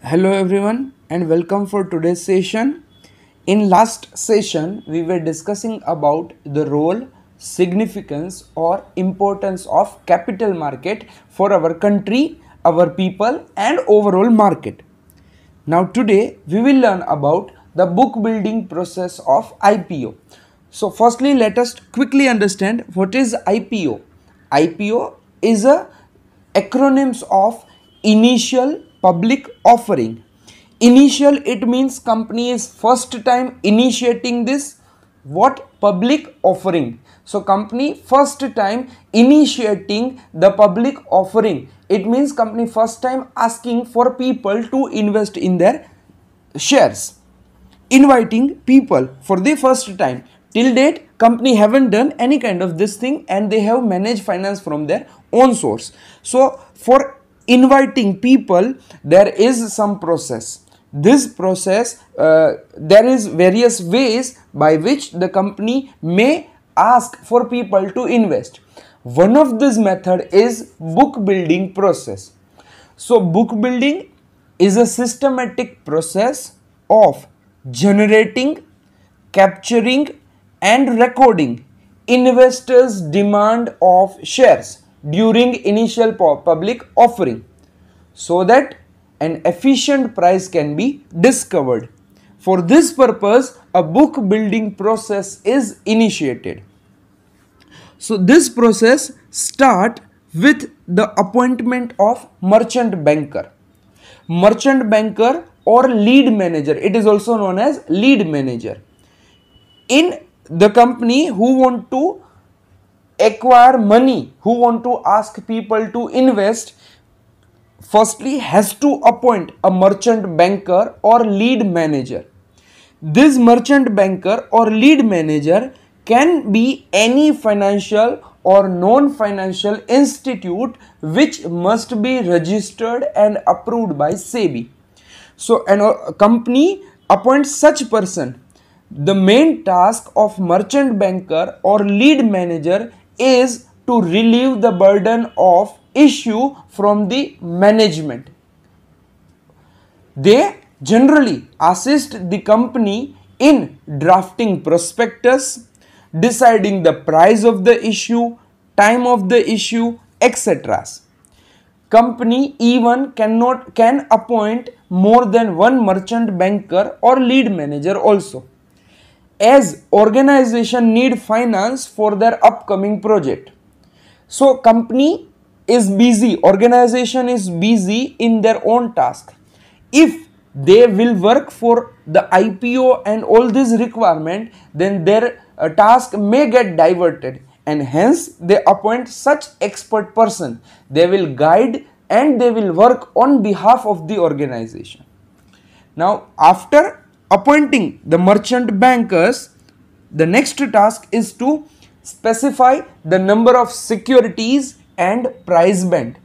Hello everyone and welcome for today's session. In last session we were discussing about the role, significance or importance of capital market for our country, our people and overall market. Now today we will learn about the book building process of IPO. So firstly let us quickly understand what is IPO. IPO is a acronyms of initial public offering. Initial, it means company is first time initiating this what public offering. So company first time initiating the public offering, it means company first time asking for people to invest in their shares, inviting people for the first time. Till date company haven't done any kind of this thing and they have managed finance from their own source. So for inviting people there is some process. This process, there is various ways by which the company may ask for people to invest. One of this method is book building process. So book building is a systematic process of generating, capturing and recording investors' demand of shares during initial public offering so that an efficient price can be discovered. For this purpose, a book building process is initiated. So this process starts with the appointment of merchant banker. Merchant banker or lead manager, it is also known as lead manager. In the company who want to acquire money, who want to ask people to invest, firstly has to appoint a merchant banker or lead manager. This merchant banker or lead manager can be any financial or non-financial institute which must be registered and approved by SEBI. So a company appoints such person. The main task of merchant banker or lead manager is to relieve the burden of issue from the management. They generally assist the company in drafting prospectus, deciding the price of the issue, time of the issue, etc. Company even can appoint more than one merchant banker or lead manager also, as organization need finance for their upcoming project. So company is busy, organization is busy in their own task. If they will work for the IPO and all this requirement, then their task may get diverted and hence they appoint such expert person. They will guide and they will work on behalf of the organization. Now after appointing the merchant bankers, the next task is to specify the number of securities and price band.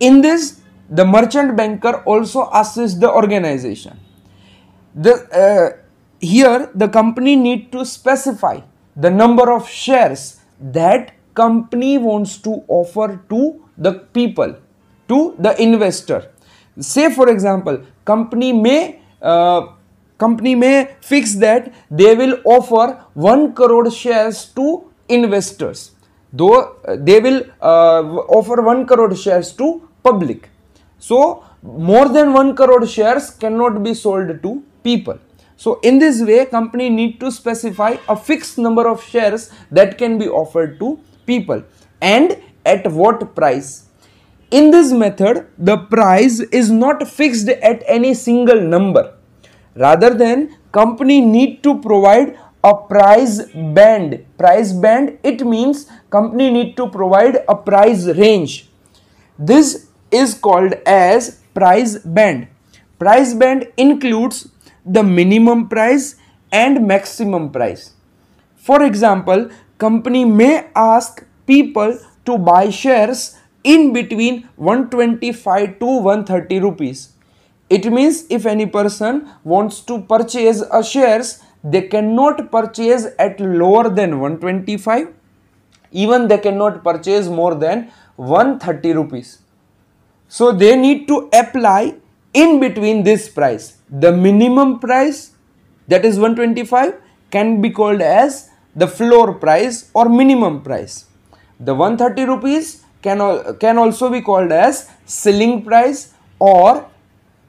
In this, the merchant banker also assists the organization. Here the company need to specify the number of shares that company wants to offer to the people, to the investor. Say for example, company may fix that they will offer 1 crore shares to investors, though they will offer 1 crore shares to public. So more than 1 crore shares cannot be sold to people. So in this way company need to specify a fixed number of shares that can be offered to people and at what price. In this method the price is not fixed at any single number. Rather than company need to provide a price band. Price band, it means company need to provide a price range. This is called as price band. Price band includes the minimum price and maximum price. For example, company may ask people to buy shares in between 125 to 130 rupees. It means if any person wants to purchase a shares, they cannot purchase at lower than 125, even they cannot purchase more than 130 rupees. So they need to apply in between this price. The minimum price, that is 125, can be called as the floor price or minimum price. The 130 rupees can also be called as ceiling price or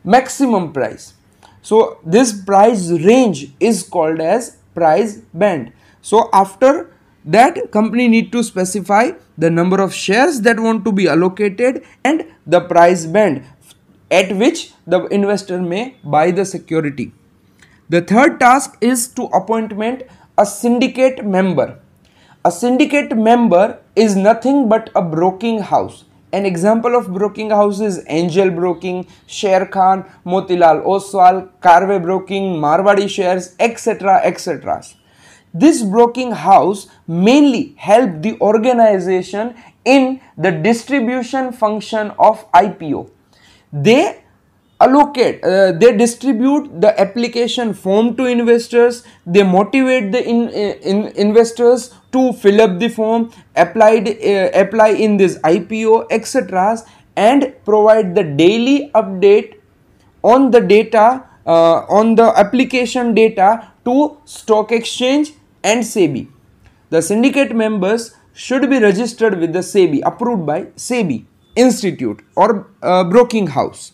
maximum price. So this price range is called as price band. So after that, company need to specify the number of shares that want to be allocated and the price band at which the investor may buy the security. The third task is to appointment a syndicate member. A syndicate member is nothing but a broking house. An example of broking house is Angel Broking, Sharekhan, Motilal Oswal, Karve Broking, Marwadi Shares, etc. etc. This broking house mainly help the organization in the distribution function of IPO. They they distribute the application form to investors, they motivate the investors to fill up the form, apply in this IPO, etc., and provide the daily update on the data, on the application data to stock exchange and SEBI. The syndicate members should be registered with the SEBI, approved by SEBI institute or broking house.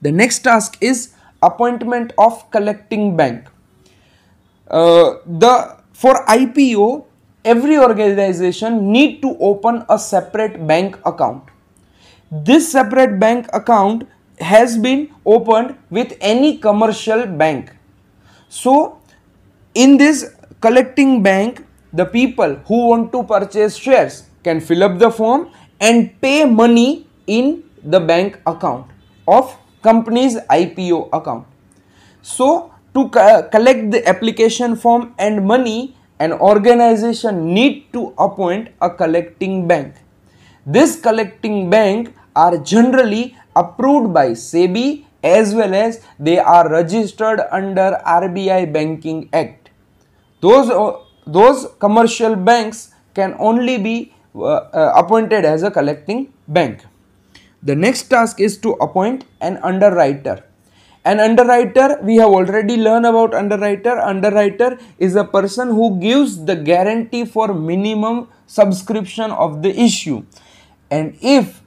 The next task is appointment of collecting bank. For IPO, every organization need to open a separate bank account. This separate bank account has been opened with any commercial bank. So in this collecting bank, the people who want to purchase shares can fill up the form and pay money in the bank account of company's IPO account. So to collect the application form and money, an organization need to appoint a collecting bank. This collecting bank are generally approved by SEBI as well as they are registered under RBI Banking Act. Those commercial banks can only be appointed as a collecting bank. The next task is to appoint an underwriter. An underwriter, we have already learned about underwriter. Underwriter is a person who gives the guarantee for minimum subscription of the issue. And if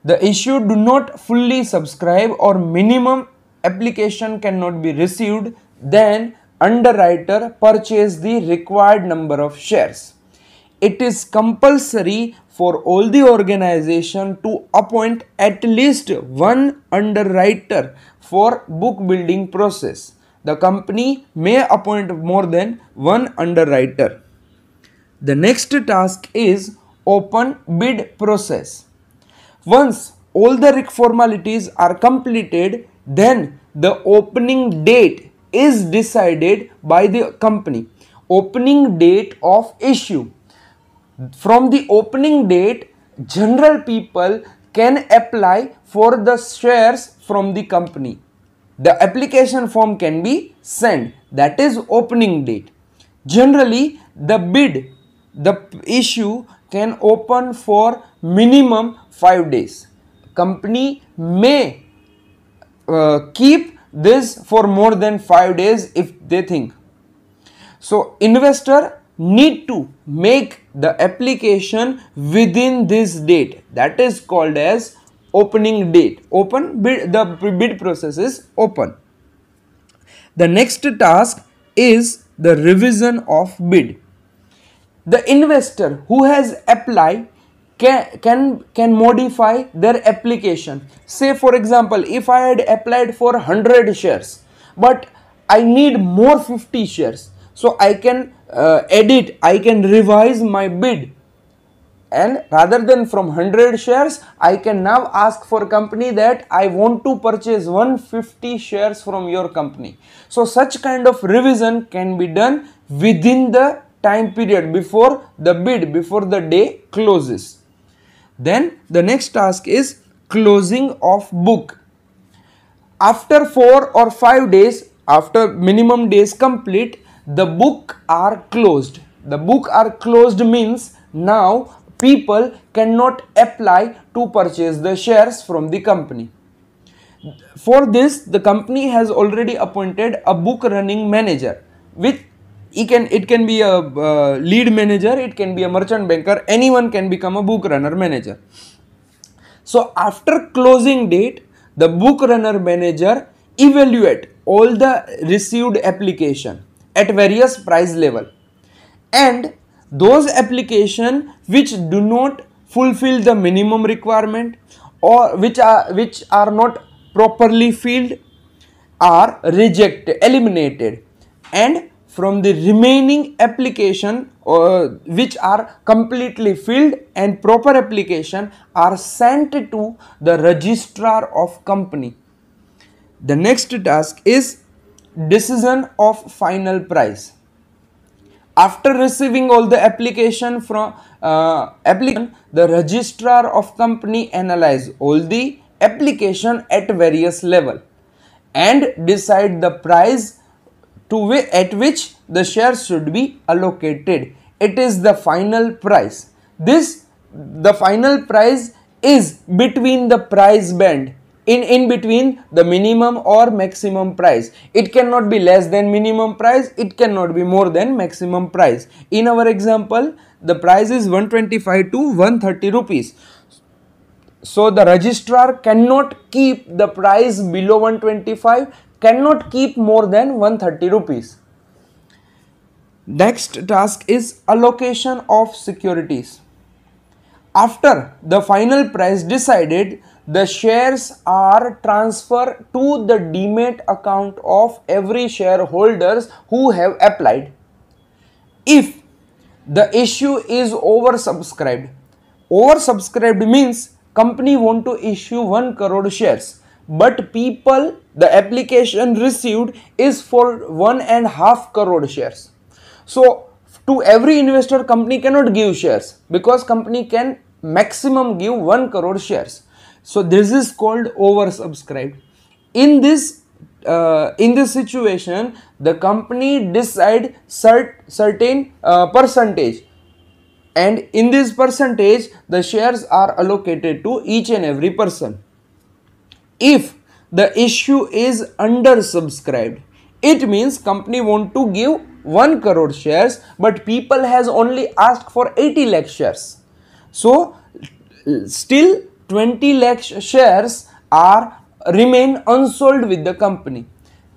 the issue do not fully subscribe or minimum application cannot be received, then underwriter purchase the required number of shares. It is compulsory for all the organization to appoint at least one underwriter for book building process. The company may appoint more than one underwriter. The next task is open bid process. Once all the formalities are completed, then the opening date is decided by the company. Opening date of issue. From the opening date, general people can apply for the shares from the company. The application form can be sent. That is opening date. Generally, the issue can open for minimum 5 days. Company may keep this for more than 5 days if they think. So investor need to make the application within this date. That is called as opening date. Open bid, the bid process is open. The next task is the revision of bid. The investor who has applied can modify their application. Say for example, if I had applied for 100 shares but I need more 50 shares, so I can edit, I can revise my bid, and rather than from 100 shares I can now ask for company that I want to purchase 150 shares from your company. So such kind of revision can be done within the time period before the bid, before the day closes. Then the next task is closing of book. After 4 or 5 days, after minimum days complete, the book are closed. The book are closed means now people cannot apply to purchase the shares from the company. For this, the company has already appointed a book running manager, which it can be a lead manager, it can be a merchant banker, anyone can become a book runner manager. So after closing date, the book runner manager evaluate all the received application at various price level, and those application which do not fulfill the minimum requirement or which are not properly filled are rejected, eliminated, and from the remaining application which are completely filled and proper application are sent to the registrar of company. The next task is decision of final price. After receiving all the application from applicant, the registrar of company analyze all the application at various level and decide the price at which the shares should be allocated. It is the final price. The final price is between the price band, in between the minimum or maximum price. It cannot be less than minimum price, it cannot be more than maximum price. In our example, the price is 125 to 130 rupees. So the registrar cannot keep the price below 125, cannot keep more than 130 rupees. Next task is allocation of securities. After the final price decided, the shares are transferred to the demat account of every shareholders who have applied. If the issue is oversubscribed means company want to issue 1 crore shares, but the application received is for 1.5 crore shares. So to every investor, company cannot give shares because company can maximum give 1 crore shares. So this is called oversubscribed. In this situation, the company decide certain percentage, and in this percentage the shares are allocated to each and every person. If the issue is undersubscribed, it means company want to give 1 crore shares, but people has only asked for 80 lakh shares. So still 20 lakh shares are remain unsold with the company.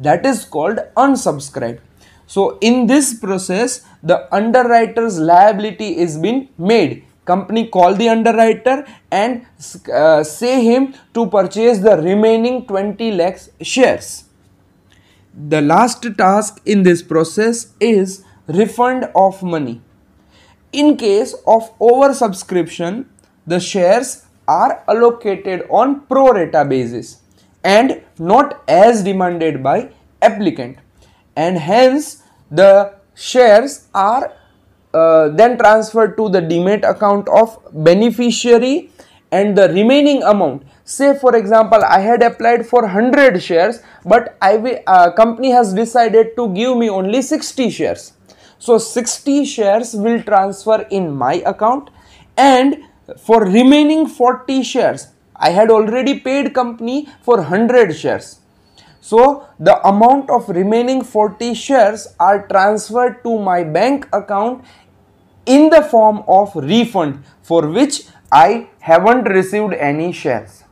That is called unsubscribed. So in this process, the underwriter's liability is been made. Company call the underwriter and say him to purchase the remaining 20 lakhs shares. The last task in this process is refund of money. In case of oversubscription, the shares are allocated on pro rata basis and not as demanded by applicant, and hence the shares are then transferred to the demat account of beneficiary, and the remaining amount, say for example I had applied for 100 shares, but company has decided to give me only 60 shares. So 60 shares will transfer in my account, and for remaining 40 shares I had already paid company for 100 shares. So the amount of remaining 40 shares are transferred to my bank account in the form of refund, for which I haven't received any shares.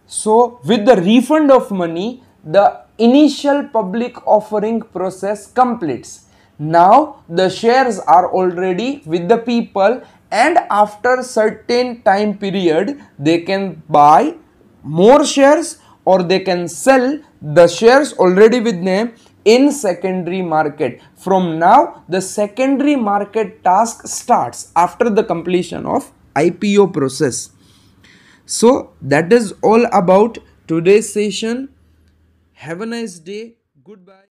So with the refund of money, the initial public offering process completes. Now the shares are already with the people, and after certain time period they can buy more shares or they can sell the shares already with them in secondary market. From now the secondary market task starts after the completion of IPO process. So that is all about today's session. Have a nice day. Goodbye.